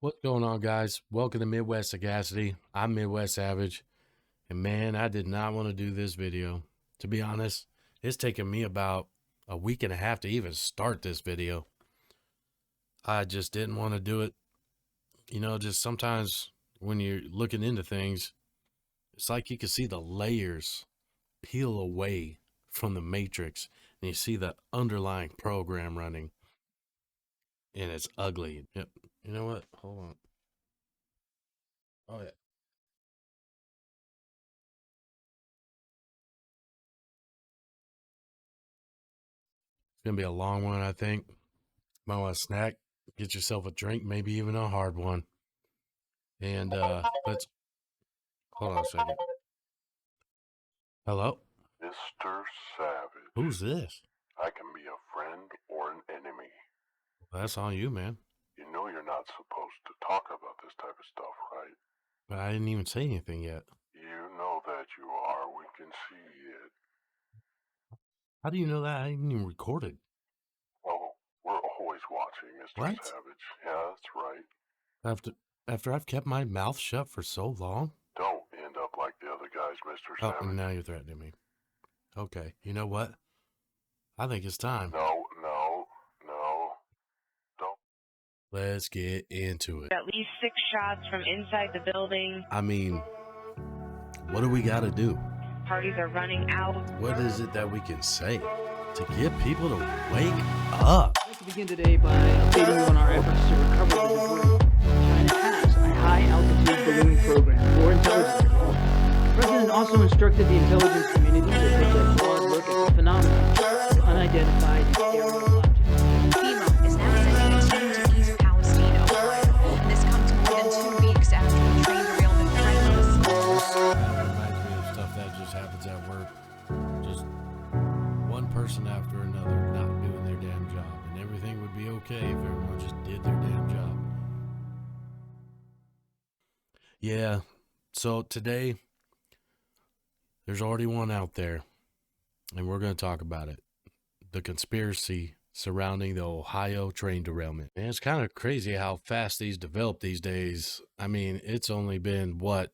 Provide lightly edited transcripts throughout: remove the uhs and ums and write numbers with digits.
What's going on, guys? Welcome to Midwest Sagacity. I'm Midwest Savage, and man, I did not want to do this video. To be honest, it's taken me about a week and a half to even start this video. I just didn't want to do it. You know, just sometimes when you're looking into things, it's like you can see the layers peel away from the matrix, and you see the underlying program running, and it's ugly. Yep. You know what? Hold on. Oh, yeah. It's going to be a long one, I think. Might want a snack, get yourself a drink, maybe even a hard one. And let's hold on a second. Hello? Mr. Savage. Who's this? I can be a friend or an enemy. Well, that's on you, man. You know you're not supposed to talk about this type of stuff, right? But I didn't even say anything yet. You know that you are. We can see it. How do you know that? I didn't even record it. Oh, we're always watching, Mr. What? Savage. Yeah, that's right. After I've kept my mouth shut for so long? Don't end up like the other guys, Mr. Oh, Savage. now you're threatening me. Okay, you know what? I think it's time. No. Don't. Let's get into it. At least 6 shots from inside the building. I mean, what do we got to do? Parties are running out. What is it that we can say to get people to wake up? I'd like to begin today by updating you on our efforts to recover the debris. China has a high-altitude balloon program for intelligence recall. The president also instructed the intelligence community to take a broad look at the phenomenon of unidentified aerial objects. FEMA is now sending a team to East Palestine, Ohio. And this comes more than 2 weeks after the train derailment threatened the city. Reminds me of stuff that just happens at work. Just one person after another not doing their damn job. And everything would be okay if everyone just did their damn job. Yeah, so today, there's already one out there. And we're going to talk about it. The conspiracy surrounding the Ohio train derailment. And it's kind of crazy how fast these develop these days. I mean, it's only been, what,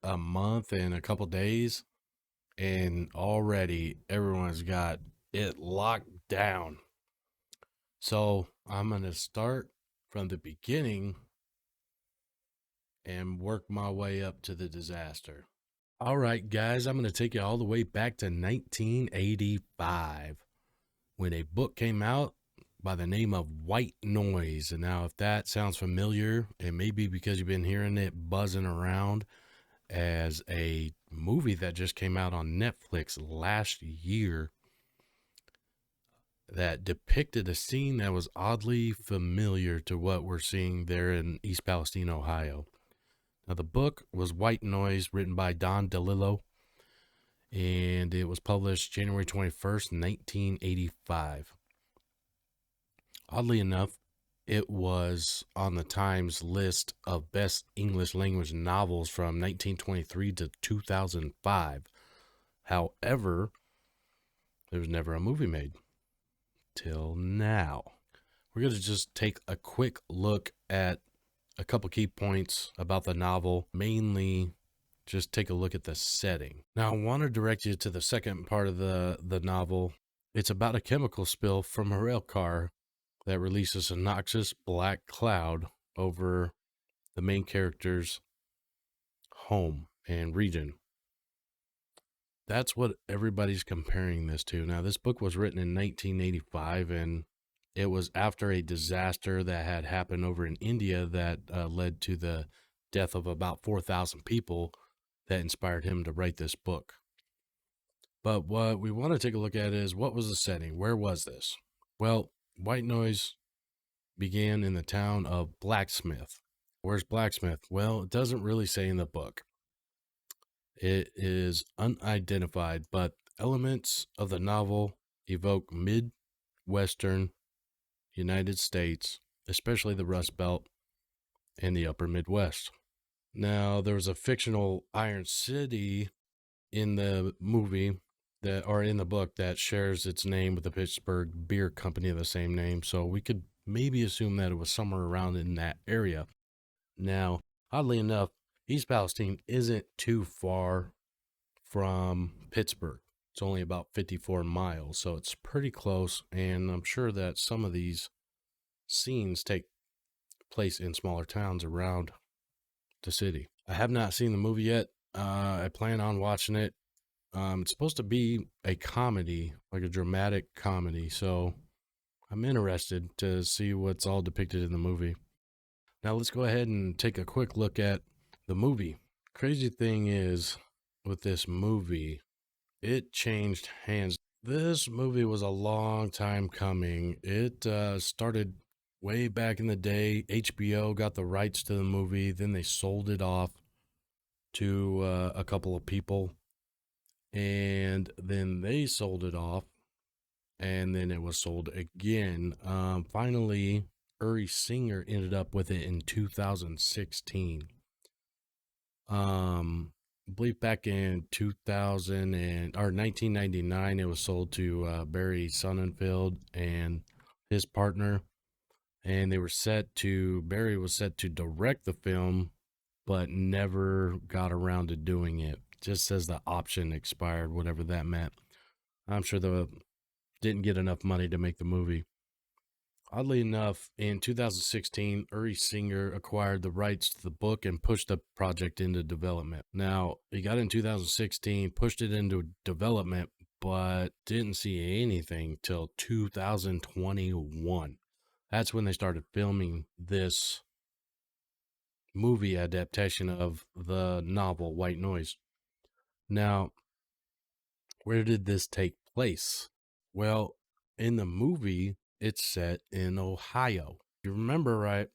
a month and a couple days, and already everyone's got it locked down. So I'm going to start from the beginning and work my way up to the disaster. All right, guys, I'm going to take you all the way back to 1985 when a book came out by the name of White Noise. And now, if that sounds familiar, it may be because you've been hearing it buzzing around as a movie that just came out on Netflix last year that depicted a scene that was oddly familiar to what we're seeing there in East Palestine, Ohio. Now, the book was White Noise, written by Don DeLillo, and it was published January 21st, 1985. Oddly enough, it was on the Times list of best English language novels from 1923 to 2005. However, there was never a movie made till now. We're going to just take a quick look at a couple key points about the novel, mainly just take a look at the setting. Now, I want to direct you to the second part of the novel. It's about a chemical spill from a rail car that releases a noxious black cloud over the main character's home and region. That's what everybody's comparing this to. Now, this book was written in 1985, and it was after a disaster that had happened over in India that led to the death of about 4,000 people that inspired him to write this book. But what we want to take a look at is, what was the setting? Where was this? Well, White Noise began in the town of Blacksmith. Where's Blacksmith? Well, it doesn't really say in the book. It is unidentified, but elements of the novel evoke Midwestern United States, especially the Rust Belt and the upper Midwest. Now, there was a fictional Iron City in the movie or in the book that shares its name with the Pittsburgh beer company of the same name. So we could maybe assume that it was somewhere around in that area. Now, oddly enough, East Palestine isn't too far from Pittsburgh. It's only about 54 miles, so it's pretty close, and I'm sure that some of these scenes take place in smaller towns around the city. I have not seen the movie yet. I plan on watching it. It's supposed to be a comedy, like a dramatic comedy, so I'm interested to see what's all depicted in the movie. Now let's go ahead and take a quick look at the movie. Crazy thing is, with this movie, it changed hands. This movie was a long time coming. It started way back in the day. HBO got the rights to the movie, then they sold it off to a couple of people, and then they sold it off, and then it was sold again. Finally, Uri Singer ended up with it in 2016. I believe back in 1999, it was sold to Barry Sonnenfeld and his partner, and Barry was set to direct the film, but never got around to doing it. Just says the option expired, whatever that meant. I'm sure they didn't get enough money to make the movie. Oddly enough, in 2016, Uri Singer acquired the rights to the book and pushed the project into development. Now, he got in 2016, pushed it into development, but didn't see anything till 2021. That's when they started filming this movie adaptation of the novel White Noise. Now, where did this take place? Well, in the movie, it's set in Ohio. You remember, right?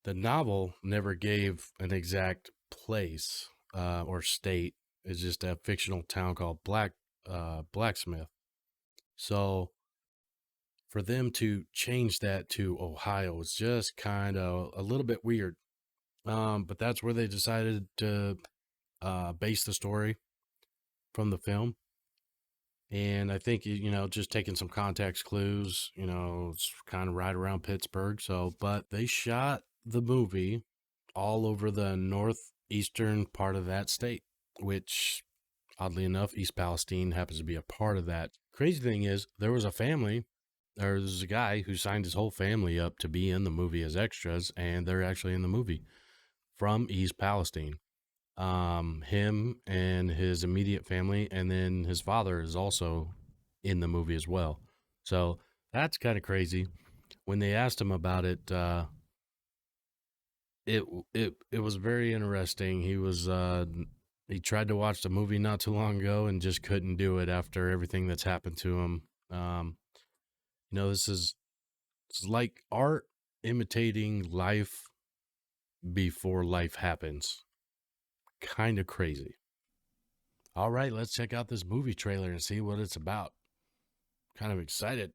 The novel never gave an exact place or state. It's just a fictional town called Blacksmith. So for them to change that to Ohio was just kind of a little bit weird. But that's where they decided to base the story from the film. And I think, just taking some context clues, it's kind of right around Pittsburgh. But they shot the movie all over the northeastern part of that state, which, oddly enough, East Palestine happens to be a part of that. Crazy thing is, there was a guy who signed his whole family up to be in the movie as extras, and they're actually in the movie from East Palestine. Him and his immediate family, and then his father is also in the movie as well. So that's kind of crazy. When they asked him about it, it was very interesting. He tried to watch the movie not too long ago and just couldn't do it after everything that's happened to him. This is like art imitating life before life happens. Kind of crazy. All right, let's check out this movie trailer and see what it's about. Kind of excited.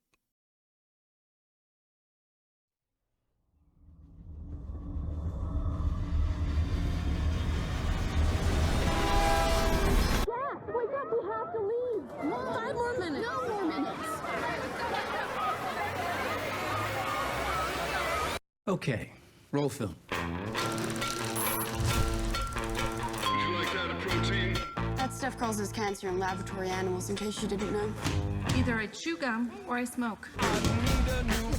Wake up, we have to leave. 5 more minutes. No more minutes. Okay, roll film. That stuff causes cancer in laboratory animals, in case you didn't know. Either I chew gum or I smoke.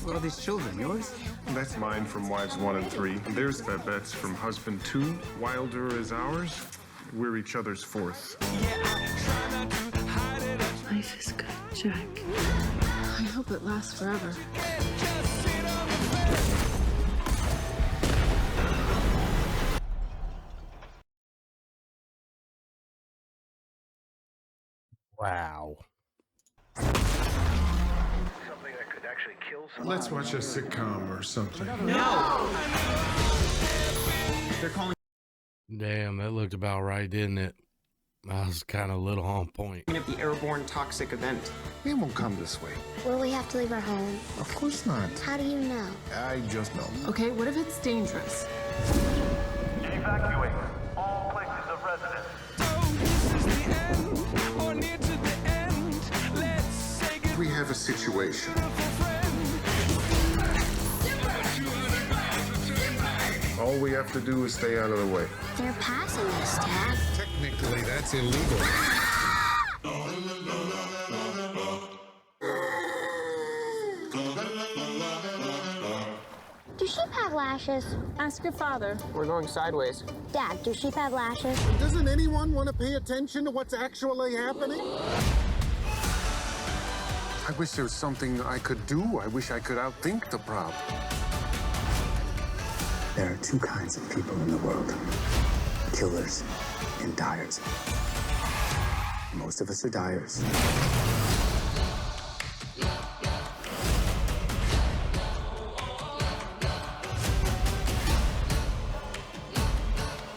What are these children, yours? That's mine from wives 1 and 3. There's Babette's from husband 2. Wilder is ours. We're each other's 4th. Life is good, Jack. I hope it lasts forever. Wow. Something that could actually kill someone. Let's watch a sitcom or something. No! They're calling Damn, that looked about right, didn't it? I was kind of a little on point. Of the airborne toxic event. It won't come this way. Will we have to leave our home? Of course not. How do you know? I just know. Okay, what if it's dangerous? Evacuate all places of residence. We have a situation. All we have to do is stay out of the way. They're passing us, Dad. Technically, that's illegal. Do sheep have lashes? Ask your father. We're going sideways. Dad, do sheep have lashes? Doesn't anyone want to pay attention to what's actually happening? I wish there was something I could do. I wish I could outthink the problem. There are two kinds of people in the world. Killers and dyers. Most of us are dyers.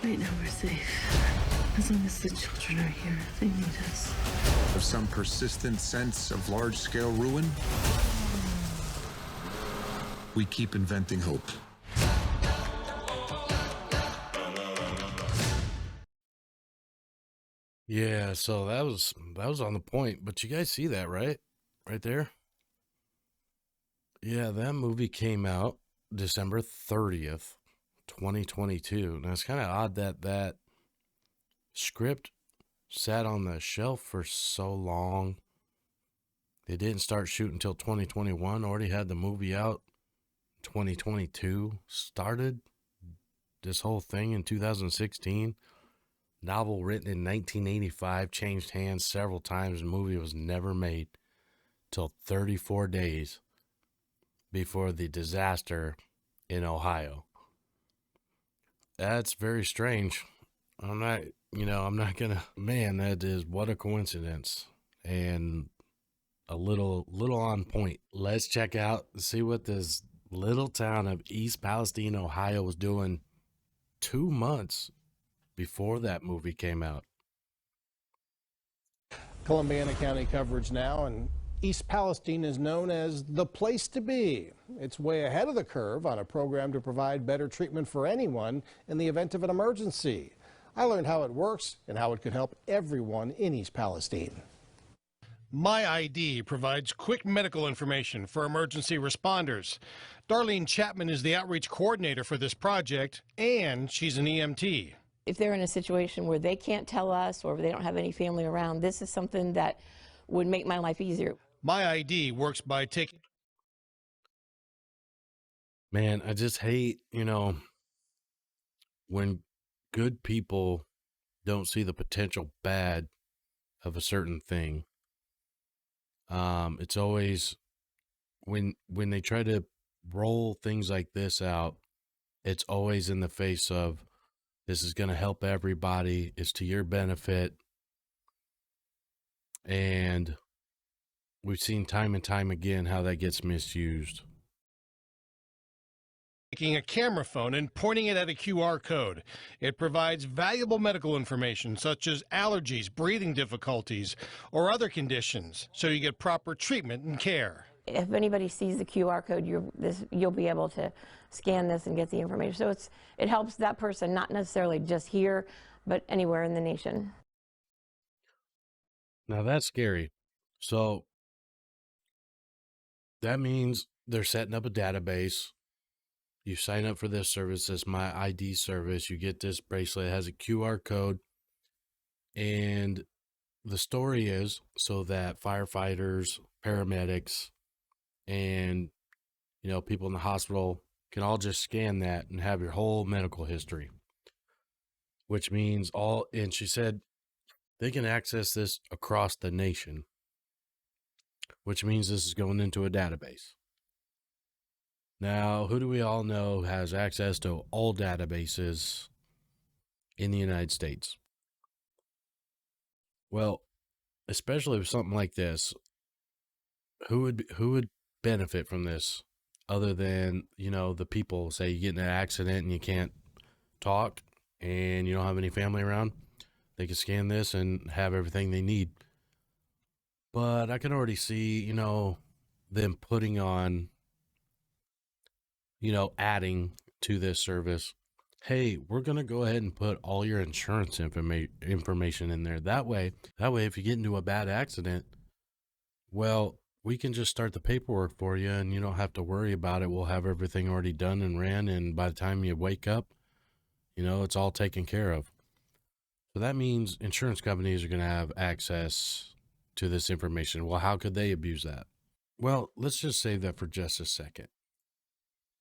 Right now we're safe. As long as the children are here, they need us. Of some persistent sense of large-scale ruin, we keep inventing hope. Yeah, so that was on the point, but you guys see that, right? Right there? Yeah, that movie came out December 30th, 2022. Now it's kind of odd that that script sat on the shelf for so long. They didn't start shooting until 2021, already had the movie out. 2022 started this whole thing in 2016. Novel written in 1985, changed hands several times. The movie was never made till 34 days before the disaster in Ohio. That's very strange. I'm not gonna, man, that is, what a coincidence. And a little on point. Let's check out, see what this little town of East Palestine, Ohio was doing 2 months before that movie came out. Columbiana County coverage now, and East Palestine is known as the place to be. It's way ahead of the curve on a program to provide better treatment for anyone in the event of an emergency. I learned how it works and how it could help everyone in East Palestine. My ID provides quick medical information for emergency responders. Darlene Chapman is the outreach coordinator for this project, and she's an EMT. If they're in a situation where they can't tell us or they don't have any family around, this is something that would make my life easier. My ID works by taking... Man, I just hate, when good people don't see the potential bad of a certain thing. It's always when they try to roll things like this out, it's always in the face of, this is going to help everybody, it's to your benefit. And we've seen time and time again how that gets misused. Taking a camera phone and pointing it at a QR code. It provides valuable medical information such as allergies, breathing difficulties, or other conditions, so you get proper treatment and care. If anybody sees the QR code, you'll be able to scan this and get the information. So it helps that person, not necessarily just here, but anywhere in the nation. Now that's scary. So that means they're setting up a database. You sign up for this service, this My ID service. You get this bracelet. It has a QR code. And the story is so that firefighters, paramedics, and, people in the hospital can all just scan that and have your whole medical history. Which means and she said they can access this across the nation. Which means this is going into a database. Now, who do we all know has access to all databases in the United States? Well, especially with something like this, who would benefit from this other than, the people? Say you get in an accident and you can't talk and you don't have any family around, they can scan this and have everything they need. But I can already see, them putting on, adding to this service, hey, we're going to go ahead and put all your insurance information in there. That way, if you get into a bad accident, well, we can just start the paperwork for you and you don't have to worry about it. We'll have everything already done and ran. And by the time you wake up, It's all taken care of. So that means insurance companies are going to have access to this information. Well, how could they abuse that? Well, let's just save that for just a second.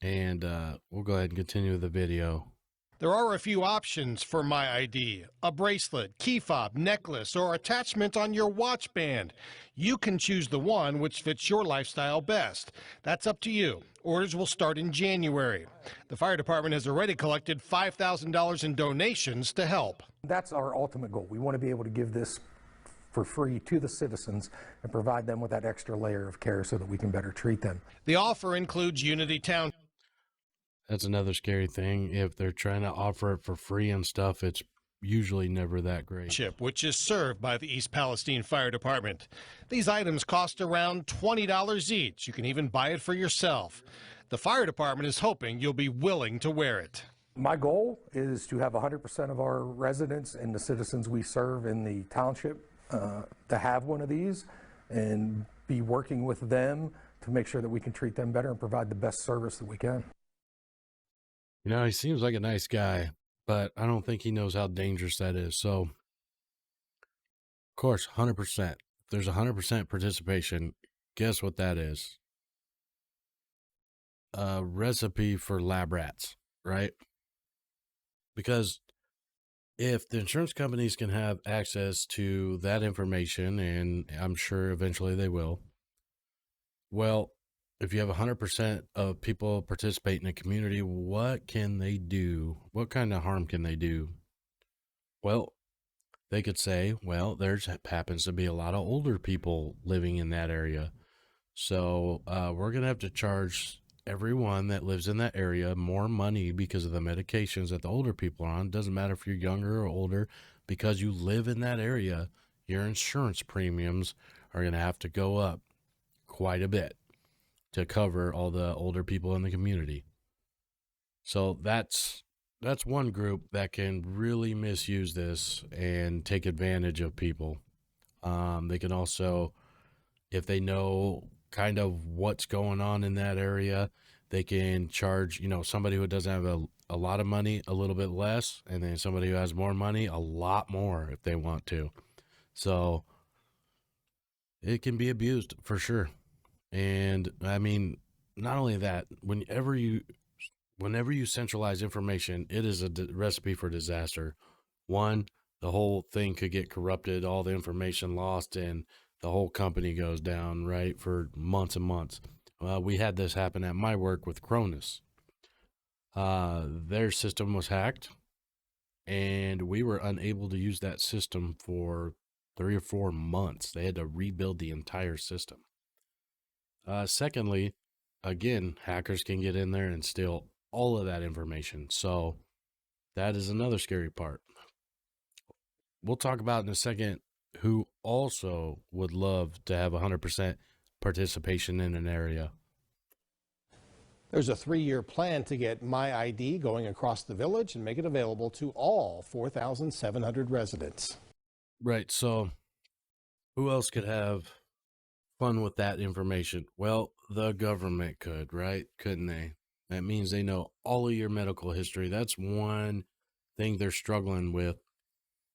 And we'll go ahead and continue with the video. There are a few options for My ID: a bracelet, key fob, necklace, or attachment on your watch band. You can choose the one which fits your lifestyle best. That's up to you. Orders will start in January. The fire department has already collected $5,000 in donations to help. That's our ultimate goal. We want to be able to give this for free to the citizens and provide them with that extra layer of care so that we can better treat them. The offer includes Unity Town. That's another scary thing. If they're trying to offer it for free and stuff, it's usually never that great. Which is served by the East Palestine Fire Department. These items cost around $20 each. You can even buy it for yourself. The fire department is hoping you'll be willing to wear it. My goal is to have 100% of our residents and the citizens we serve in the township to have one of these and be working with them to make sure that we can treat them better and provide the best service that we can. He seems like a nice guy, but I don't think he knows how dangerous that is. So, of course, 100%. If there's 100% participation, guess what that is? A recipe for lab rats, right? Because if the insurance companies can have access to that information, and I'm sure eventually they will, well, if you have 100% of people participate in a community, what can they do? What kind of harm can they do? Well, they could say, well, there's happens to be a lot of older people living in that area. So we're going to have to charge everyone that lives in that area more money because of the medications that the older people are on. Doesn't matter if you're younger or older, because you live in that area, your insurance premiums are going to have to go up quite a bit to cover all the older people in the community. So that's one group that can really misuse this and take advantage of people. They can also, if they know kind of what's going on in that area, they can charge, somebody who doesn't have a lot of money a little bit less, and then somebody who has more money a lot more if they want to. So it can be abused for sure. And I mean, not only that, whenever you centralize information, it is a recipe for disaster. One, the whole thing could get corrupted, all the information lost, and the whole company goes down, right, for months and months. We had this happen at my work with Cronus. Their system was hacked, and we were unable to use that system for 3 or 4 months. They had to rebuild the entire system. Secondly, again, hackers can get in there and steal all of that information. So that is another scary part. We'll talk about in a second who also would love to have 100% participation in an area. There's a 3-year plan to get My ID going across the village and make it available to all 4,700 residents. Right. So who else could have fun with that information? Well, the government could, right? Couldn't they? That means they know all of your medical history. That's one thing they're struggling with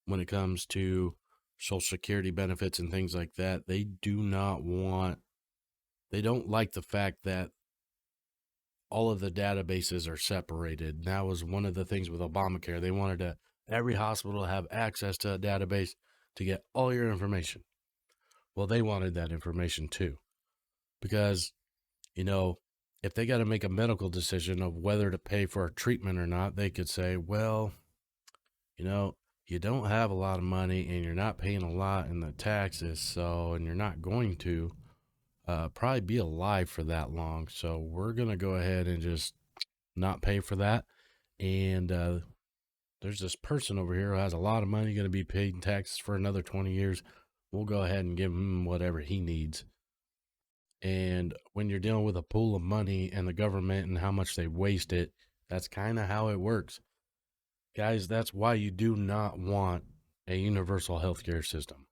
when it comes to Social Security benefits and things like that. They don't like the fact that all of the databases are separated. That was one of the things with Obamacare. They wanted every hospital to have access to a database to get all your information. Well, they wanted that information too, because, if they got to make a medical decision of whether to pay for a treatment or not, they could say, well, you don't have a lot of money and you're not paying a lot in the taxes, and you're not going to probably be alive for that long. So we're going to go ahead and just not pay for that. And there's this person over here who has a lot of money going to be paid in taxes for another 20 years. We'll go ahead and give him whatever he needs. And when you're dealing with a pool of money and the government and how much they waste it, that's kind of how it works. Guys, that's why you do not want a universal healthcare system,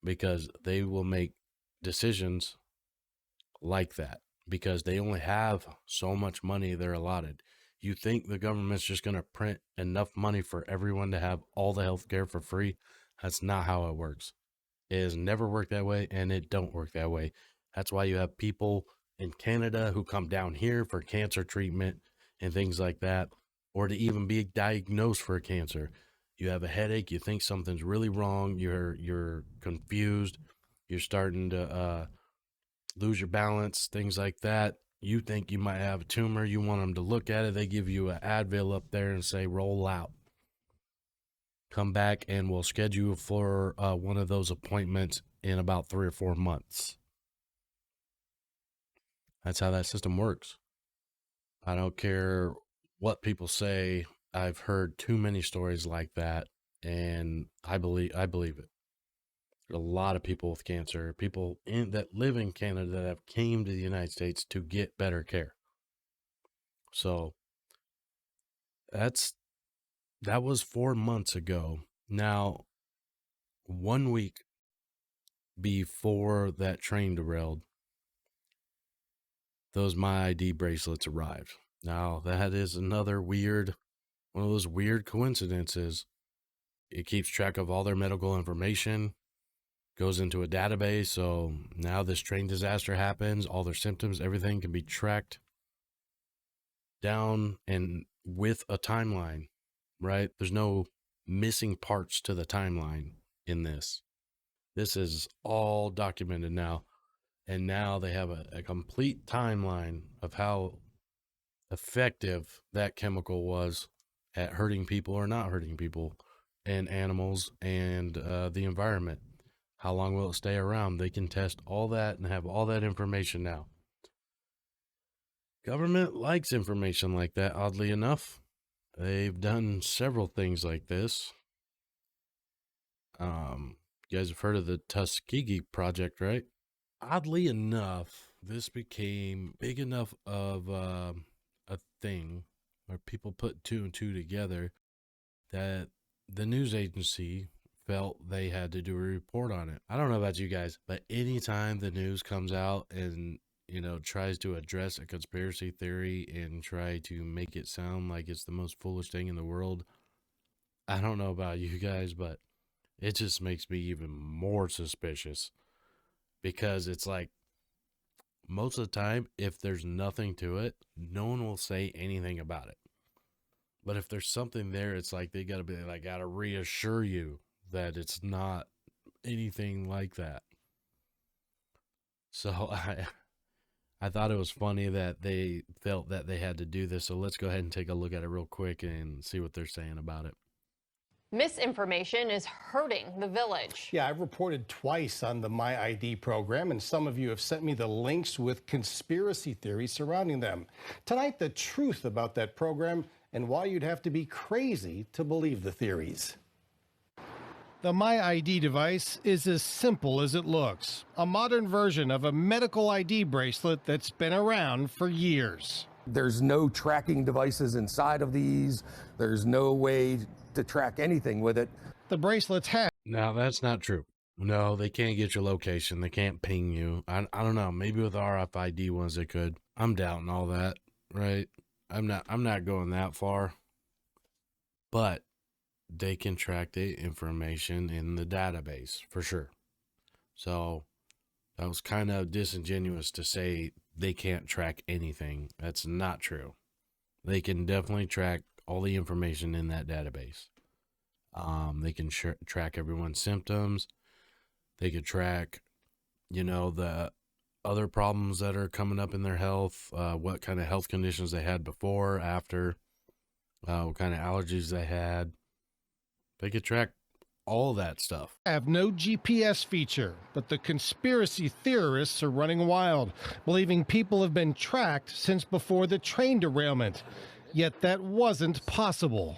because they will make decisions like that because they only have so much money they're allotted. You think the government's just going to print enough money for everyone to have all the health care for free? That's not how it works. It has never worked that way, and it don't work that way. That's why you have people in Canada who come down here for cancer treatment and things like that, or to even be diagnosed for cancer. You have a headache, you think something's really wrong, you're confused, you're starting to lose your balance, things like that. You think you might have a tumor, you want them to look at it, they give you an Advil up there and say, roll out. Come back and we'll schedule you for one of those appointments in about 3 or 4 months. That's how that system works. I don't care what people say. I've heard too many stories like that, and I believe it. A lot of people with cancer, people that live in Canada that have came to the United States to get better care. So that was 4 months ago. Now, 1 week before that train derailed, those My ID bracelets arrived. Now, that is another one of those weird coincidences. It keeps track of all their medical information, goes into a database. So now this train disaster happens, all their symptoms, everything can be tracked down and with a timeline, right? There's no missing parts to the timeline in this. This is all documented now. And now they have a complete timeline of how effective that chemical was at hurting people or not hurting people and animals and the environment. How long will it stay around? They can test all that and have all that information now. Government likes information like that, oddly enough. They've done several things like this. You guys have heard of the Tuskegee Project, right? Oddly enough, this became big enough of a thing where people put 2 and 2 together that the news agency felt they had to do a report on it. I don't know about you guys, but anytime the news comes out and, tries to address a conspiracy theory and try to make it sound like it's the most foolish thing in the world, I don't know about you guys, but it just makes me even more suspicious. Because it's like, most of the time, if there's nothing to it, no one will say anything about it. But if there's something there, it's like they gotta reassure you that it's not anything like that. So I thought it was funny that they felt that they had to do this. So let's go ahead and take a look at it real quick and see what they're saying about it. Misinformation is hurting the village. Yeah, I've reported twice on the My ID program, and some of you have sent me the links with conspiracy theories surrounding them. Tonight, the truth about that program and why you'd have to be crazy to believe the theories. The My ID device is as simple as it looks. A modern version of a medical ID bracelet that's been around for years. There's no tracking devices inside of these. There's no way to track anything with it. The bracelets have. No, that's not true. No, they can't get your location. They can't ping you. I don't know. Maybe with RFID ones they could. I'm doubting all that, right? I'm not going that far. But they can track the information in the database for sure. So that was kind of disingenuous to say they can't track anything. That's not true. They can definitely track all the information in that database. They can track everyone's symptoms. They could track, the other problems that are coming up in their health, what kind of health conditions they had before, after, what kind of allergies they had. They could track all that stuff. Have no GPS feature, but the conspiracy theorists are running wild, believing people have been tracked since before the train derailment. Yet that wasn't possible.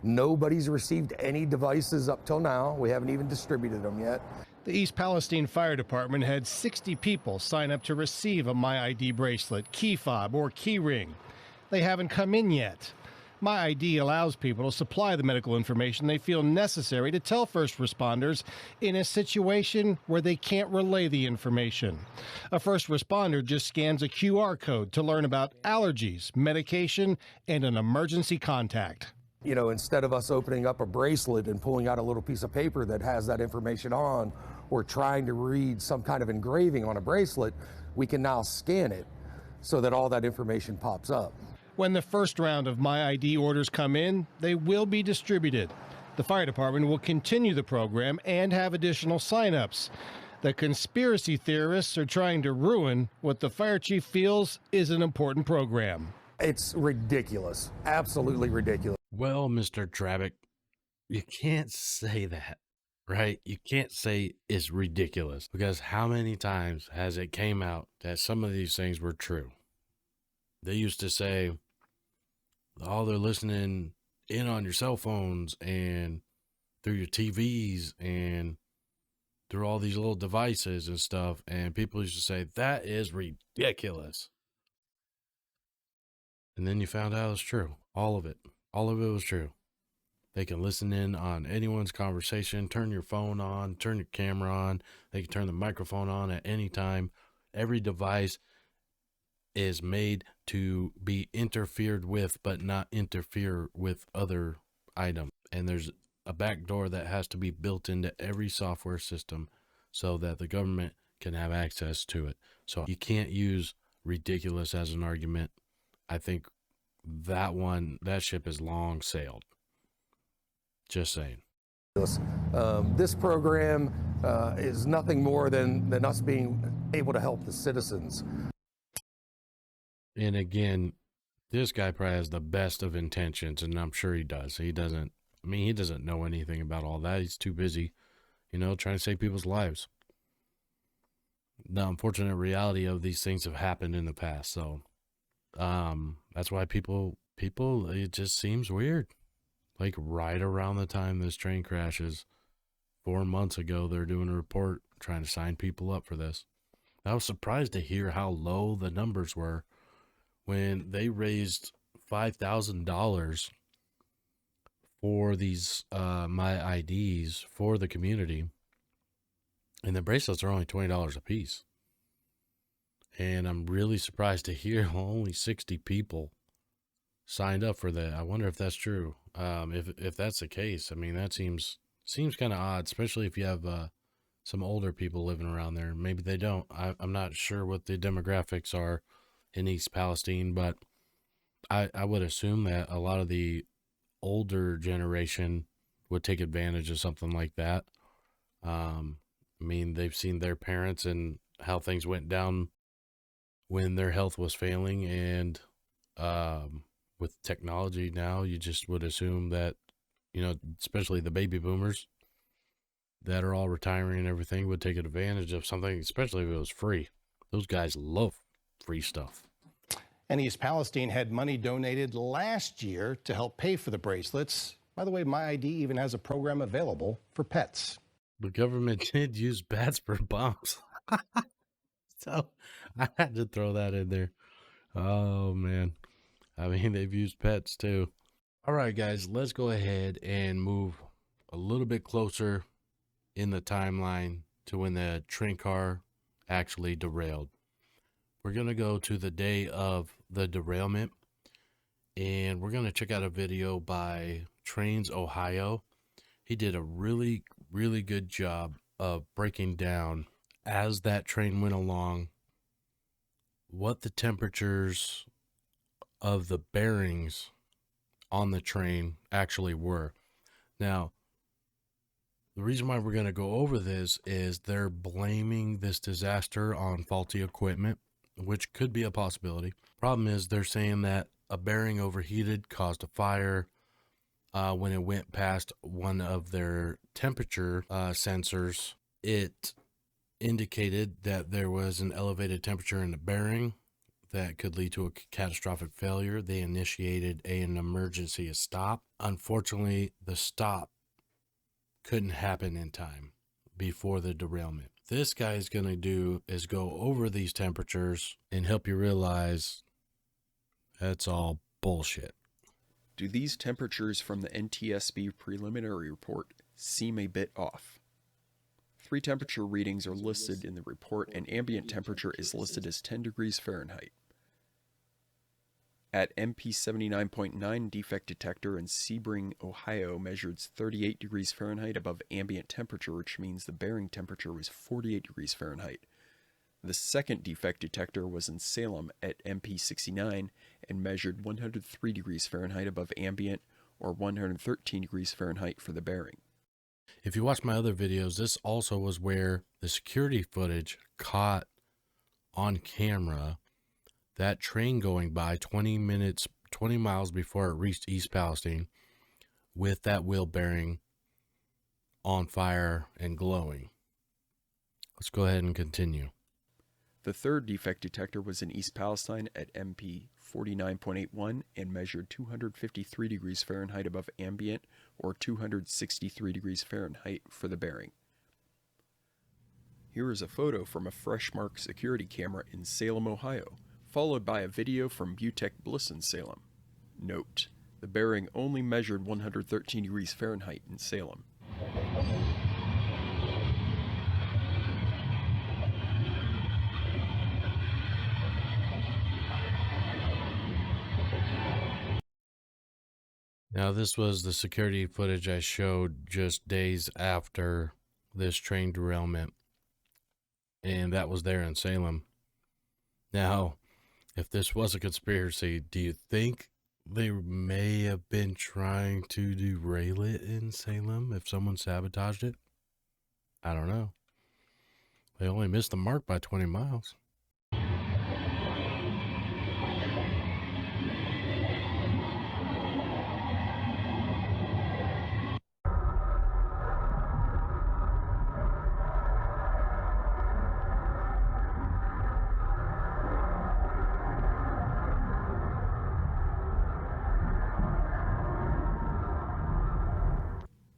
Nobody's received any devices up till now. We haven't even distributed them yet. The East Palestine Fire Department had 60 people sign up to receive a My ID bracelet, key fob, or key ring. They haven't come in yet. My ID allows people to supply the medical information they feel necessary to tell first responders in a situation where they can't relay the information. A first responder just scans a QR code to learn about allergies, medication, and an emergency contact. You know, instead of us opening up a bracelet and pulling out a little piece of paper that has that information on, or trying to read some kind of engraving on a bracelet, we can now scan it so that all that information pops up. When the first round of My ID orders come in, they will be distributed. The fire department will continue the program and have additional signups. The conspiracy theorists are trying to ruin what the fire chief feels is an important program. It's ridiculous, absolutely ridiculous. Well, Mr. Travick, you can't say that, right? You can't say it's ridiculous, because how many times has it came out that some of these things were true? They used to say, oh, they're listening in on your cell phones and through your TVs and through all these little devices and stuff. And people used to say, that is ridiculous. And then you found out it's true. All of it. All of it was true. They can listen in on anyone's conversation, turn your phone on, turn your camera on. They can turn the microphone on at any time. Every device is made to be interfered with, but not interfere with other items. And there's a back door that has to be built into every software system so that the government can have access to it. So you can't use ridiculous as an argument. I think that ship is long sailed. Just saying. This program is nothing more than us being able to help the citizens. And again, this guy probably has the best of intentions, and I'm sure he does. He doesn't know anything about all that. He's too busy, trying to save people's lives. The unfortunate reality of these things have happened in the past. So that's why people, it just seems weird. Like right around the time this train crashes, 4 months ago, they're doing a report trying to sign people up for this. I was surprised to hear how low the numbers were when they raised $5,000 for these My IDs for the community, and the bracelets are only $20 a piece. And I'm really surprised to hear only 60 people signed up for that. I wonder if that's true. If that's the case, that seems kind of odd, especially if you have some older people living around there. Maybe they don't. I'm not sure what the demographics are in East Palestine, but I would assume that a lot of the older generation would take advantage of something like that. They've seen their parents and how things went down when their health was failing, and with technology now, you just would assume that, especially the baby boomers that are all retiring and everything would take advantage of something, especially if it was free. Those guys love free stuff. And East Palestine had money donated last year to help pay for the bracelets. By the way, My ID even has a program available for pets. The government did use bats for bombs. So I had to throw that in there. Oh, man. They've used pets too. All right, guys, let's go ahead and move a little bit closer in the timeline to when the train car actually derailed. We're going to go to the day of the derailment, and we're going to check out a video by Trains Ohio. He did a really, really good job of breaking down, as that train went along, what the temperatures of the bearings on the train actually were. Now, the reason why we're going to go over this is they're blaming this disaster on faulty equipment, which could be a possibility. Problem is, they're saying that a bearing overheated, caused a fire when it went past one of their temperature sensors. It indicated that there was an elevated temperature in the bearing that could lead to a catastrophic failure. They initiated an emergency stop. Unfortunately, the stop couldn't happen in time before the derailment. This guy is going to do is go over these temperatures and help you realize that's all bullshit. Do these temperatures from the NTSB preliminary report seem a bit off? 3 temperature readings are listed in the report, and ambient temperature is listed as 10 degrees Fahrenheit. At MP 79.9, defect detector in Sebring, Ohio measured 38 degrees Fahrenheit above ambient temperature, which means the bearing temperature was 48 degrees Fahrenheit. The second defect detector was in Salem at MP 69 and measured 103 degrees Fahrenheit above ambient, or 113 degrees Fahrenheit for the bearing. If you watch my other videos, this also was where the security footage caught on camera that train going by 20 miles before it reached East Palestine with that wheel bearing on fire and glowing. Let's go ahead and continue. The third defect detector was in East Palestine at MP 49.81 and measured 253 degrees Fahrenheit above ambient, or 263 degrees Fahrenheit for the bearing. Here is a photo from a Freshmark security camera in Salem, Ohio, followed by a video from Butech Bliss in Salem. Note, the bearing only measured 113 degrees Fahrenheit in Salem. Now, this was the security footage I showed just days after this train derailment, and that was there in Salem. Now, if this was a conspiracy, do you think they may have been trying to derail it in Salem if someone sabotaged it? I don't know. They only missed the mark by 20 miles.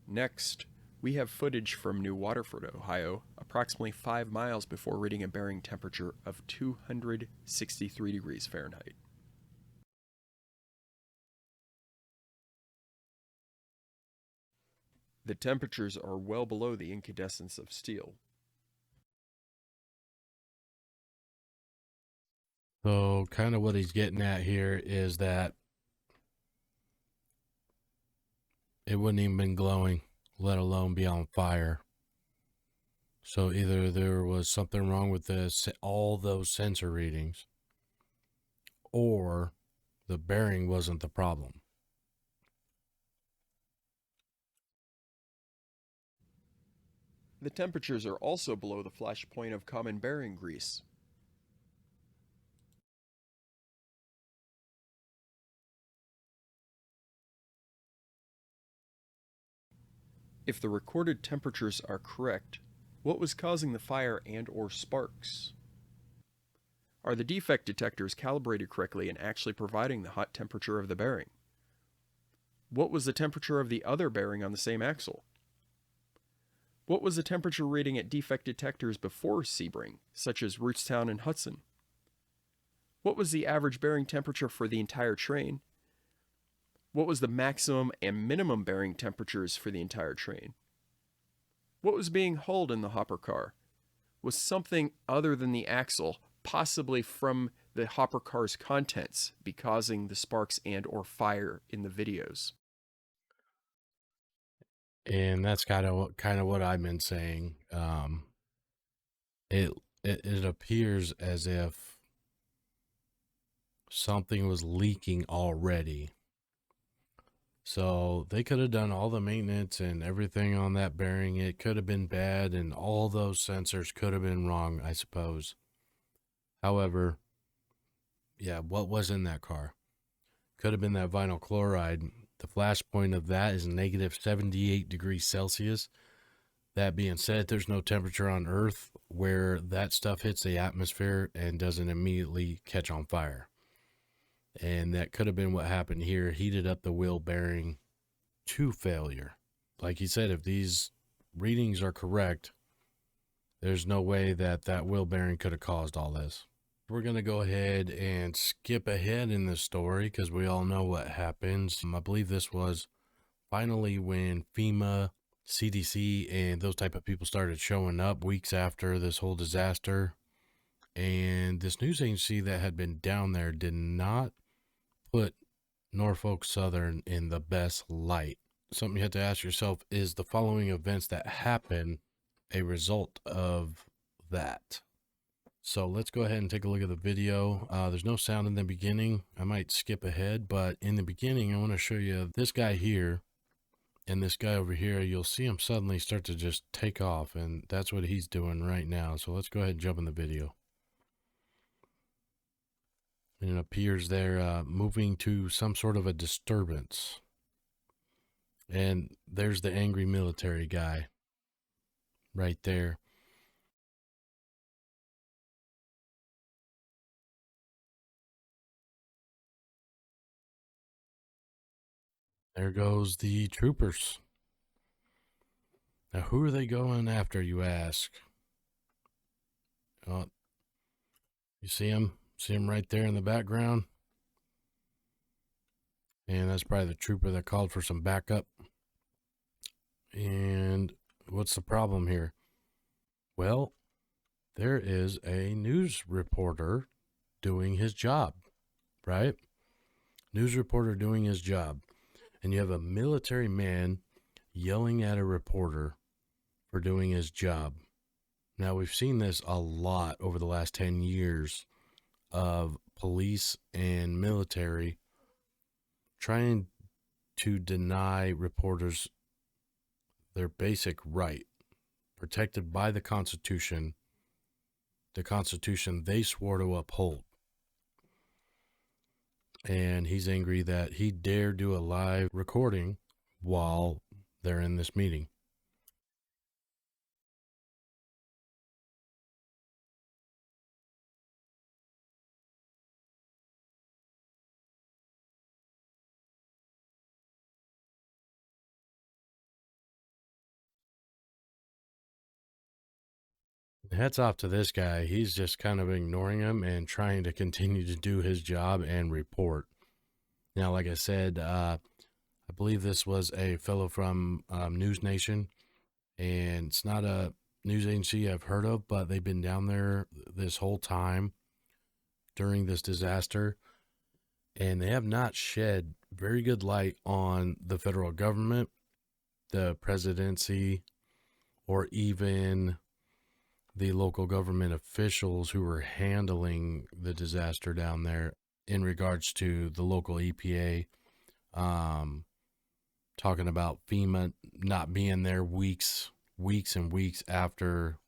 Next, we have footage from New Waterford, Ohio, approximately 5 miles before reading a bearing temperature of 263 degrees Fahrenheit. The temperatures are well below the incandescence of steel. So kind of what he's getting at here is that it wouldn't even been glowing, let alone be on fire. So either there was something wrong with all those sensor readings, or the bearing wasn't the problem. The temperatures are also below the flash point of common bearing grease. If the recorded temperatures are correct, what was causing the fire and/or sparks? Are the defect detectors calibrated correctly and actually providing the hot temperature of the bearing? What was the temperature of the other bearing on the same axle? What was the temperature reading at defect detectors before Sebring, such as Rootstown and Hudson? What was the average bearing temperature for the entire train? What was the maximum and minimum bearing temperatures for the entire train? What was being hauled in the hopper car? Was something other than the axle, possibly from the hopper car's contents, be causing the sparks and/or fire in the videos? And that's kind of what I've been saying. It appears as if something was leaking already. So they could have done all the maintenance and everything on that bearing. It could have been bad, and all those sensors could have been wrong, I suppose. However, yeah, what was in that car? Could have been that vinyl chloride. The flash point of that is negative 78 degrees Celsius. That being said, there's no temperature on Earth where that stuff hits the atmosphere and doesn't immediately catch on fire. And that could have been what happened here. Heated up the wheel bearing to failure. Like he said, if these readings are correct, there's no way that wheel bearing could have caused all this. We're going to go ahead and skip ahead in the story because we all know what happens. I believe this was finally when FEMA, CDC, and those type of people started showing up weeks after this whole disaster. And this news agency that had been down there did not put Norfolk Southern in the best light. Something you have to ask yourself, is the following events that happen a result of that? So let's go ahead and take a look at the video. There's no sound in the beginning. I might skip ahead, but in the beginning, I want to show you this guy here and this guy over here. You'll see him suddenly start to just take off, and that's what he's doing right now. So let's go ahead and jump in the video. And it appears they're moving to some sort of a disturbance. And there's the angry military guy right there. There goes the troopers. Now, who are they going after, you ask? Oh, you see him? See him right there in the background? And that's probably the trooper that called for some backup. And what's the problem here? Well, there is a news reporter doing his job, right? News reporter doing his job. And you have a military man yelling at a reporter for doing his job. Now, we've seen this a lot over the last 10 years of police and military trying to deny reporters their basic right, protected by the Constitution they swore to uphold. And he's angry that he dared do a live recording while they're in this meeting. Hats off to this guy. He's just kind of ignoring him and trying to continue to do his job and report. Now, like I said, I believe this was a fellow from News Nation, and it's not a news agency I've heard of, but they've been down there this whole time during this disaster, and they have not shed very good light on the federal government, the presidency, or even the local government officials who were handling the disaster down there in regards to the local EPA, talking about FEMA not being there weeks and weeks after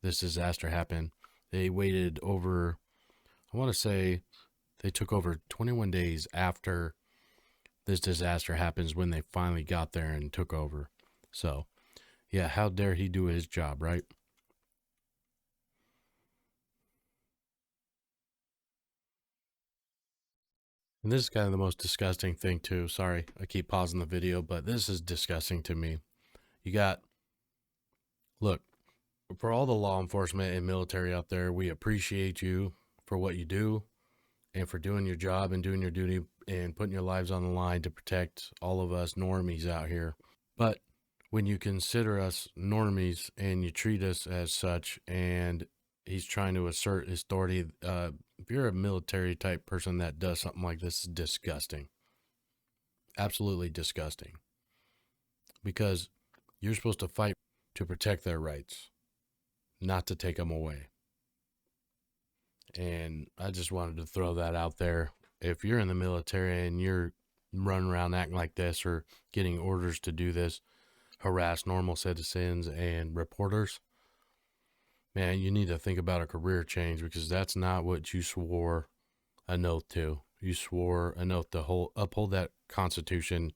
this disaster happened. They waited over, I want to say they took over 21 days after this disaster happens when they finally got there and took over. So, yeah, how dare he do his job, right? And this is kind of the most disgusting thing too. Sorry, I keep pausing the video, but this is disgusting to me. You got, look, for all the law enforcement and military out there, we appreciate you for what you do and for doing your job and doing your duty and putting your lives on the line to protect all of us normies out here. But when you consider us normies and you treat us as such, and he's trying to assert his authority, if you're a military type person that does something like this, is disgusting. Absolutely disgusting. Because you're supposed to fight to protect their rights, not to take them away. And I just wanted to throw that out there. If you're in the military and you're running around acting like this or getting orders to do this, harass normal citizens and reporters, man, you need to think about a career change, because that's not what you swore an oath to. You swore an oath to uphold that Constitution,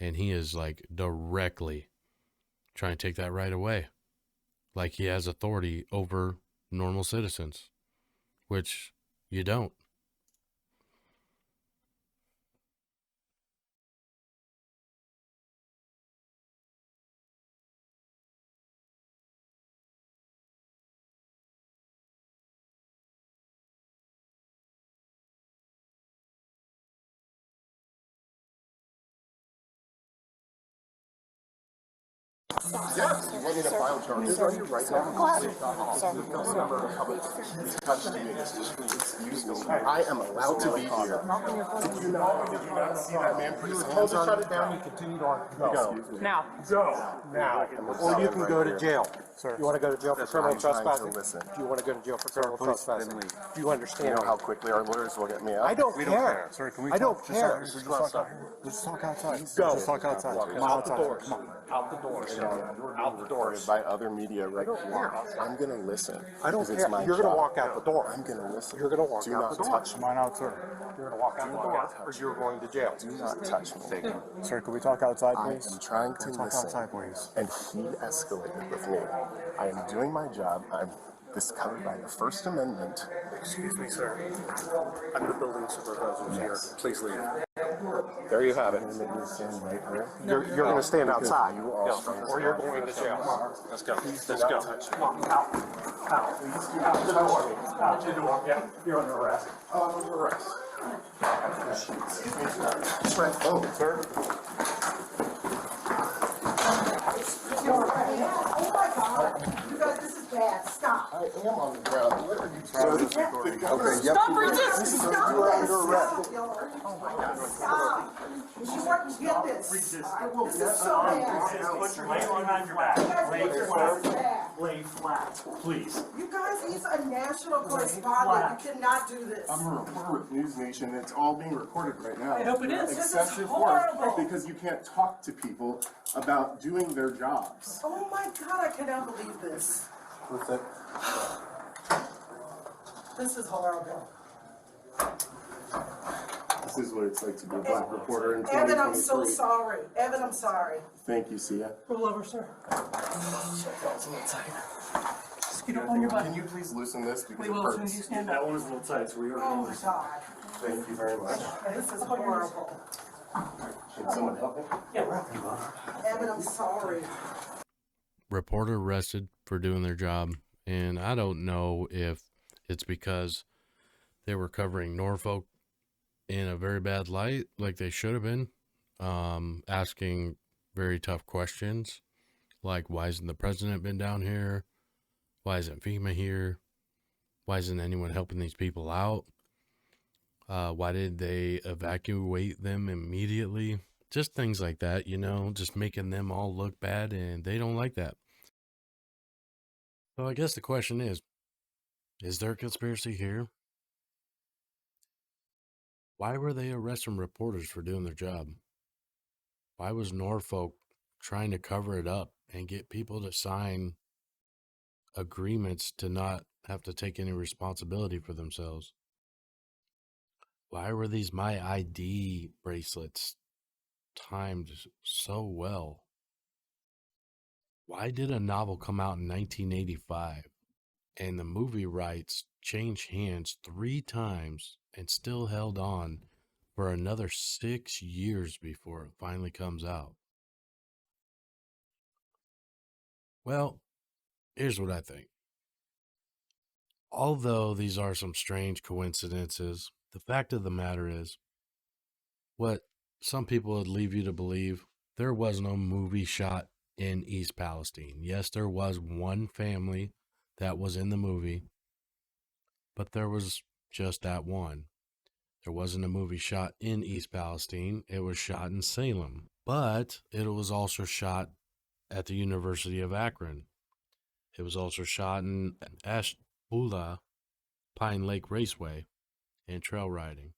and he is like directly trying to take that right away. Like he has authority over normal citizens, which you don't. Yes, you want me to file charges on you right now? Touched me. Excuse me. I am allowed to be here. Did you not see that man put his hands on Shut it down. You continue on. Go. Now. Go. Now. Or you can go to jail. Sir. You want to go to jail for criminal I'm trying to trespassing? listen. Do you want to go to jail for criminal trespassing? Do you understand? You know how quickly our lawyers will get me out? I don't We care. Sir, can we I don't talk care. Just outside. Let's talk outside. Go. Let's talk outside. Come on, out the doors. Out the doors. Out the doors. By other media right here. I'm going to listen. I don't care. My You're going to job. walk out the door. I'm going to listen. You're going to walk Do out not the door. touch mine out, sir. You're going to walk out the door, or you're going to jail. Do not touch me. Sir, can we talk outside, please? I am trying to Talk listen. outside, please. And he escalated with me. I am doing my job. This is covered by the First Amendment. Excuse me, sir. I'm the building supervisor here. Please leave. There you have it. You're going to stand outside. Or you're going to jail. Let's go. Let's go. Come on, out. Out. Yeah, you're under arrest. Under arrest. Excuse me, sir. That's right. Oh, sir. Oh my God. You guys, this is bad. Stop. I am on the ground. What are you trying to do? Okay, Stop resisting. Stop You are this. under arrest. Oh my God. Stop. You want to get this. I will This is so bad. Put your leg on your back. Lay flat. Lay flat, please. You guys, he's a national correspondent. You cannot do this. I'm a reporter with News Nation. It's all being recorded right now. I hope it is. This is Excessive force horrible. because you can't talk to people about doing their jobs. Oh my God, I cannot believe this. What's that? This is horrible. This is what it's like to be a black reporter in 2023. Evan, I'm so sorry. Evan, I'm sorry. Thank you, Sia. Roll over, sir. Scoot up on your butt. Can you please loosen this because We it will as soon hurts. as you stand up. That one is a little tight, so we are Oh my God. Thank you very much. This is horrible. Can someone help me? Evan, I'm sorry. Reporter arrested for doing their job, and I don't know if it's because they were covering Norfolk in a very bad light, like they should have been, asking very tough questions, like why hasn't the president been down here? Why isn't FEMA here? Why isn't anyone helping these people out? Why did they evacuate them immediately? Just things like that, just making them all look bad, and they don't like that. So I guess the question is there a conspiracy here? Why were they arresting reporters for doing their job? Why was Norfolk trying to cover it up and get people to sign agreements to not have to take any responsibility for themselves? Why were these My ID bracelets timed so well? Why did a novel come out in 1985 and the movie rights changed hands 3 times and still held on for another 6 years before it finally comes out? Well, here's what I think. Although these are some strange coincidences, the fact of the matter is, what some people would leave you to believe, there was no movie shot in East Palestine. Yes, there was one family that was in the movie, but there was just that one. There wasn't a movie shot in East Palestine. It was shot in Salem, but it was also shot at the University of Akron. It was also shot in Ashtabula, Pine Lake Raceway, and trail riding.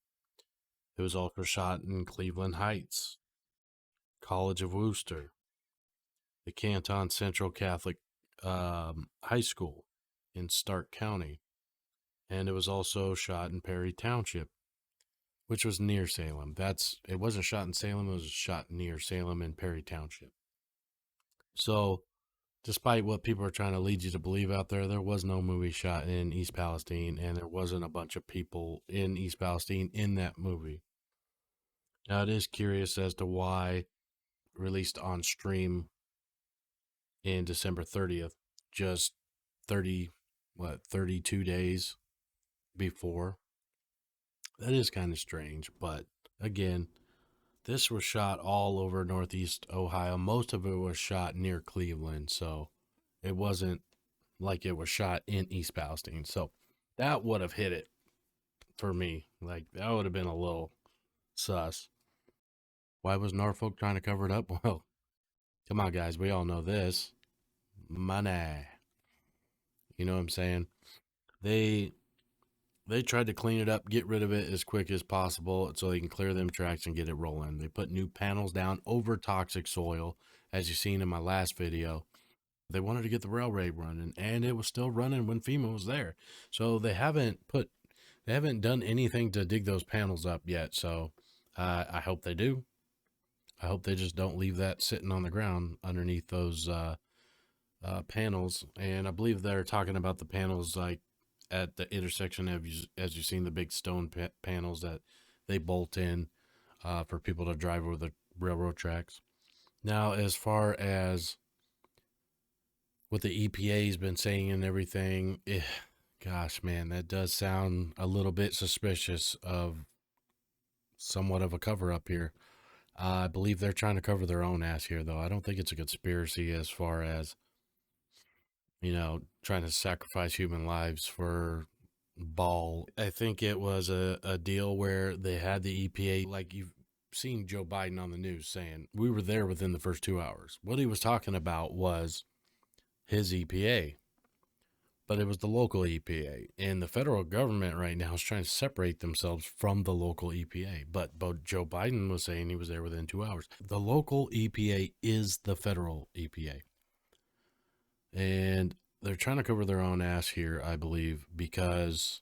It was also shot in Cleveland Heights, College of Wooster, the Canton Central Catholic High School in Stark County, and it was also shot in Perry Township, which was near Salem. It wasn't shot in Salem, it was shot near Salem in Perry Township. So, despite what people are trying to lead you to believe out there, there was no movie shot in East Palestine, and there wasn't a bunch of people in East Palestine in that movie. Now, it is curious as to why released on stream in December 30th, just 32 days before. That is kind of strange, but again, This was shot all over Northeast Ohio. Most of it was shot near Cleveland, so it wasn't like it was shot in East Palestine. So that would have hit it for me. Like, that would have been a little sus. Why was Norfolk trying to cover it up? Well, come on, guys. We all know this. Money. You know what I'm saying? They tried to clean it up, get rid of it as quick as possible so they can clear them tracks and get it rolling. They put new panels down over toxic soil, as you've seen in my last video. They wanted to get the railroad running, and it was still running when FEMA was there. So they haven't done anything to dig those panels up yet. So I hope they do. I hope they just don't leave that sitting on the ground underneath those panels. And I believe they're talking about the panels like at the intersection of, as you've seen, the big stone panels that they bolt in for people to drive over the railroad tracks. Now, as far as what the EPA's been saying and everything, gosh, man, that does sound a little bit suspicious of somewhat of a cover-up here. I believe they're trying to cover their own ass here, though. I don't think it's a conspiracy as far as, you know, trying to sacrifice human lives for ball. I think it was a deal where they had the EPA, like you've seen Joe Biden on the news saying, we were there within the first 2 hours. What he was talking about was his EPA, but it was the local EPA, and the federal government right now is trying to separate themselves from the local EPA. But Joe Biden was saying he was there within 2 hours. The local EPA is the federal EPA, and they're trying to cover their own ass here, I believe, because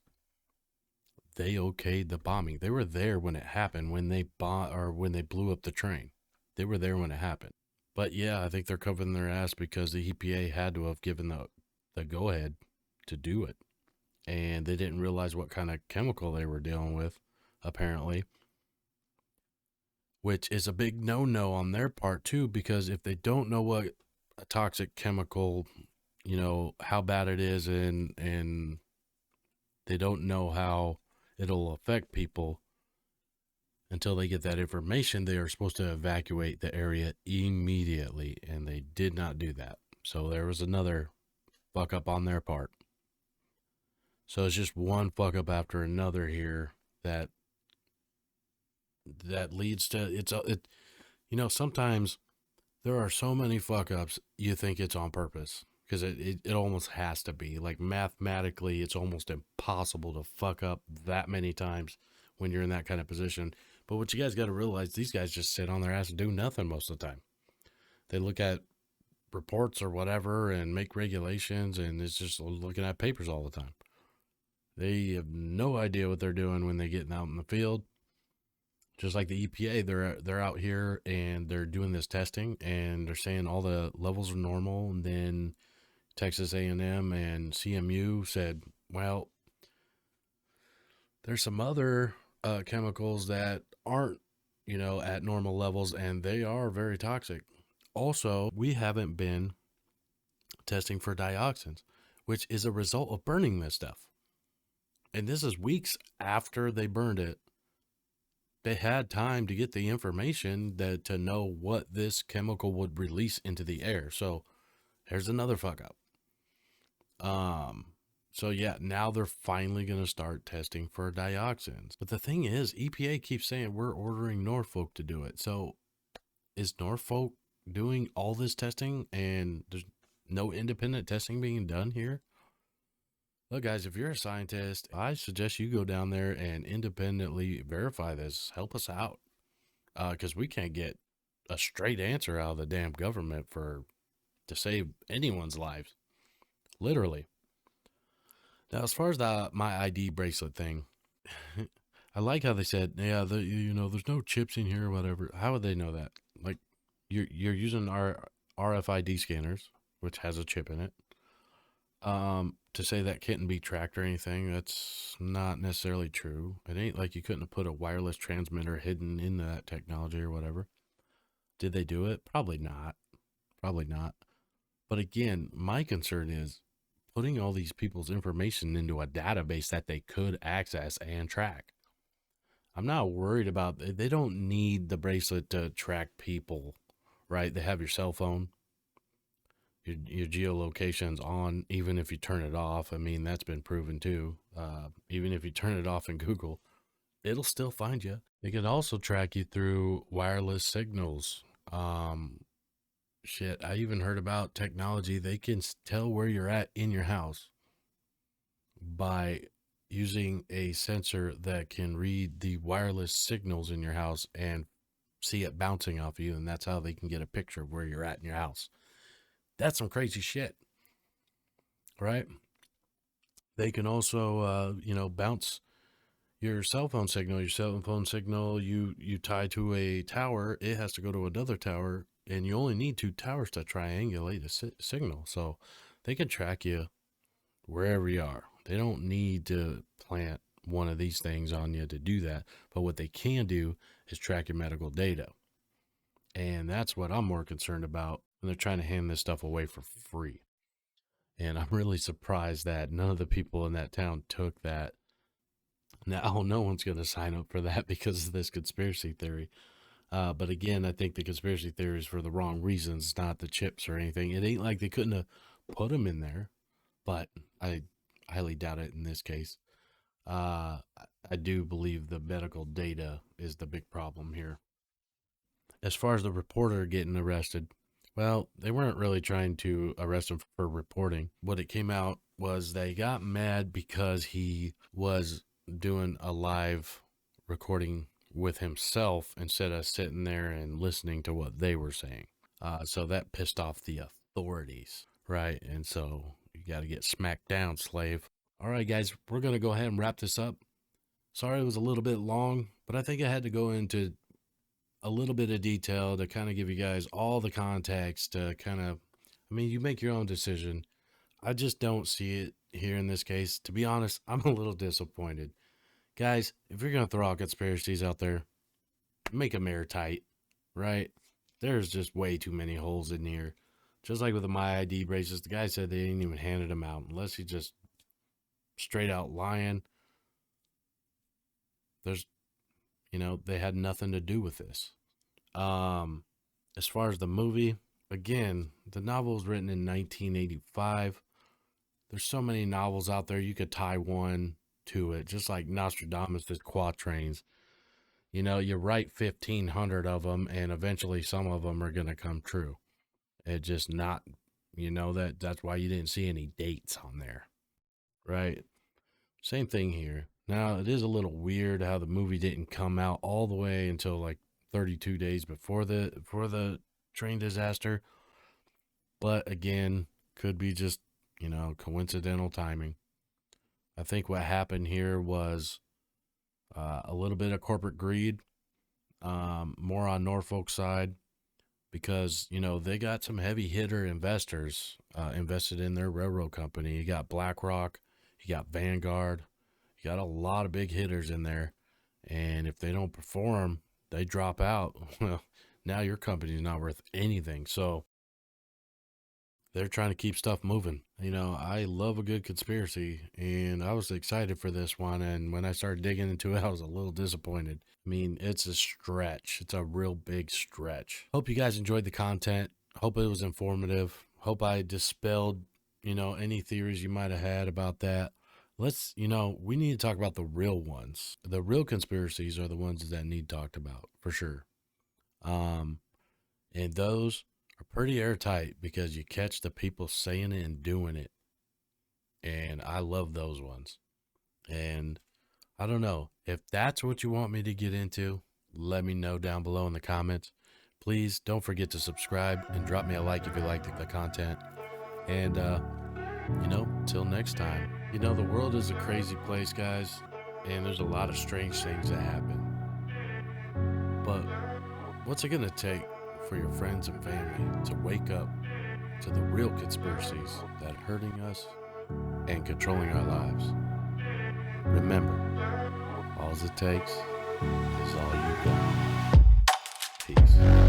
they okayed the bombing. They were there when it happened, when they blew up the train. They were there when it happened. But yeah, I think they're covering their ass because the EPA had to have given the go-ahead to do it. And they didn't realize what kind of chemical they were dealing with, apparently. Which is a big no-no on their part, too, because if they don't know what a toxic chemical, you know, how bad it is, and they don't know how it'll affect people, until they get that information, they are supposed to evacuate the area immediately, and they did not do that. So there was another fuck up on their part. So it's just one fuck up after another here that leads to you know, sometimes there are so many fuck ups you think it's on purpose, because it almost has to be. Like, mathematically, it's almost impossible to fuck up that many times when you're in that kind of position. But what you guys got to realize, these guys just sit on their ass and do nothing most of the time. They look at reports or whatever and make regulations, and it's just looking at papers all the time. They have no idea what they're doing when they get out in the field. Just like the EPA, they're out here and they're doing this testing, and they're saying all the levels are normal. And then Texas A&M and CMU said, well, there's some other chemicals that aren't, you know, at normal levels, and they are very toxic. Also, we haven't been testing for dioxins, which is a result of burning this stuff. And this is weeks after they burned it. They had time to get the information to know what this chemical would release into the air. So there's another fuck up. So yeah, now they're finally going to start testing for dioxins. But the thing is, EPA keeps saying we're ordering Norfolk to do it. So is Norfolk doing all this testing and there's no independent testing being done here? Look, guys, if you're a scientist, I suggest you go down there and independently verify this. Help us out. Because we can't get a straight answer out of the damn government to save anyone's lives. Literally. Now, as far as my ID bracelet thing, I like how they said, yeah, you know, there's no chips in here or whatever. How would they know that? Like, you're using our RFID scanners, which has a chip in it. To say that couldn't be tracked or anything, that's not necessarily true. It ain't like you couldn't have put a wireless transmitter hidden in that technology or whatever. Did they do it? Probably not. Probably not. But again, my concern is putting all these people's information into a database that they could access and track. I'm not worried about, they don't need the bracelet to track people, right? They have your cell phone, your geolocation's on, even if you turn it off. I mean, that's been proven too. Even if you turn it off in Google, it'll still find you. They can also track you through wireless signals. Shit, I even heard about technology. They can tell where you're at in your house by using a sensor that can read the wireless signals in your house and see it bouncing off you, and that's how they can get a picture of where you're at in your house. That's some crazy shit, right? They can also, bounce your cell phone signal. Your cell phone signal, you tie to a tower, it has to go to another tower, and you only need 2 towers to triangulate a signal. So they can track you wherever you are. They don't need to plant one of these things on you to do that. But what they can do is track your medical data. And that's what I'm more concerned about when they're trying to hand this stuff away for free. And I'm really surprised that none of the people in that town took that. Now, no one's going to sign up for that because of this conspiracy theory. But again, I think the conspiracy theory is for the wrong reasons, not the chips or anything. It ain't like they couldn't have put them in there, but I highly doubt it in this case. I do believe the medical data is the big problem here. As far as the reporter getting arrested, well, they weren't really trying to arrest him for reporting. What it came out was they got mad because he was doing a live recording with himself instead of sitting there and listening to what they were saying. So that pissed off the authorities, right? And so you got to get smacked down, slave. All right, guys, we're going to go ahead and wrap this up. Sorry it was a little bit long, but I think I had to go into a little bit of detail to kind of give you guys all the context to kind of, I mean, you make your own decision. I just don't see it here in this case. To be honest, I'm a little disappointed. Guys, if you're going to throw out conspiracies out there, make them airtight, right? There's just way too many holes in here. Just like with the My ID braces, the guy said they didn't even handed them out unless he just straight out lying. There's, they had nothing to do with this. As far as the movie, again, the novel was written in 1985. There's so many novels out there, you could tie one to it, just like Nostradamus did quatrains. You write 1,500 of them, and eventually some of them are going to come true. It just not, that's why you didn't see any dates on there, right? Same thing here. Now, it is a little weird how the movie didn't come out all the way until like 32 days before the train disaster. But again, could be just, coincidental timing. I think what happened here was a little bit of corporate greed, more on Norfolk's side, because, they got some heavy hitter investors invested in their railroad company. You got BlackRock, you got Vanguard, you got a lot of big hitters in there. And if they don't perform, they drop out. Well, now your company's not worth anything. So they're trying to keep stuff moving. I love a good conspiracy, and I was excited for this one. And when I started digging into it, I was a little disappointed. I mean, it's a stretch. It's a real big stretch. Hope you guys enjoyed the content. Hope it was informative. Hope I dispelled, any theories you might have had about that. Let's, we need to talk about the real ones. The real conspiracies are the ones that need talked about, for sure. And those are pretty airtight because you catch the people saying it and doing it. And I love those ones. And I don't know, if that's what you want me to get into, let me know down below in the comments. Please don't forget to subscribe and drop me a like if you liked the content. And, till next time. The world is a crazy place, guys, and there's a lot of strange things that happen. But what's it going to take for your friends and family to wake up to the real conspiracies that are hurting us and controlling our lives? Remember, all it takes is all you got. Peace.